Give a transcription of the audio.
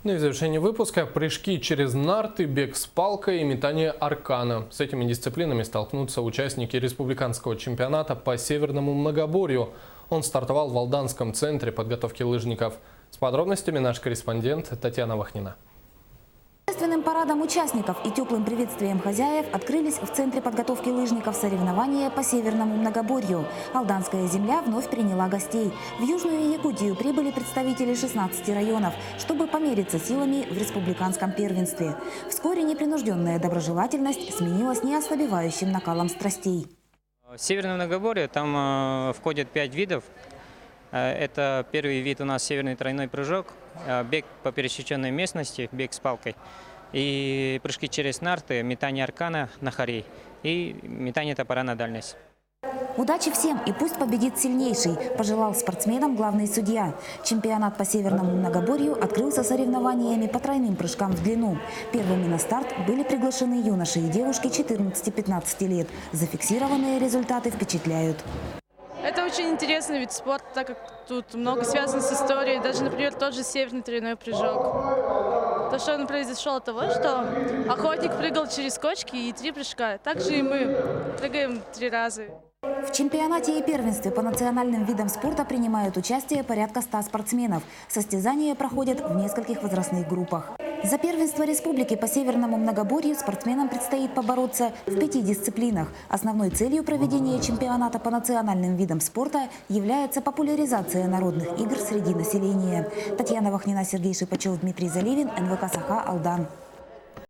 Ну и в завершении выпуска прыжки через нарты, бег с палкой и метание аркана. С этими дисциплинами столкнутся участники республиканского чемпионата по северному многоборью. Он стартовал в Алданском центре подготовки лыжников. С подробностями наш корреспондент Татьяна Вахнина. Торжественным парадом участников и теплым приветствием хозяев открылись в Центре подготовки лыжников соревнования по северному многоборью. Алданская земля вновь приняла гостей. В Южную Якутию прибыли представители 16 районов, чтобы помериться силами в республиканском первенстве. Вскоре непринужденная доброжелательность сменилась неослабевающим накалом страстей. В северном многоборье там входят 5 видов. Это первый вид у нас северный тройной прыжок, бег по пересеченной местности, бег с палкой, и прыжки через нарты, метание аркана на хорей и метание топора на дальность. Удачи всем и пусть победит сильнейший, пожелал спортсменам главный судья. Чемпионат по северному многоборью открылся соревнованиями по тройным прыжкам в длину. Первыми на старт были приглашены юноши и девушки 14-15 лет. Зафиксированные результаты впечатляют. Это очень интересный вид спорта, так как тут много связано с историей. Даже, например, тот же северный тройной прыжок. То, что он произошел от того, что охотник прыгал через кочки и 3 прыжка. Также и мы прыгаем 3 раза. В чемпионате и первенстве по национальным видам спорта принимают участие порядка 100 спортсменов. Состязания проходят в нескольких возрастных группах. За первенство республики по северному многоборью спортсменам предстоит побороться в 5 дисциплинах. Основной целью проведения чемпионата по национальным видам спорта является популяризация народных игр среди населения. Татьяна Вахнина, Сергей Шипачев, Дмитрий Заливин, НВК «Саха», Алдан.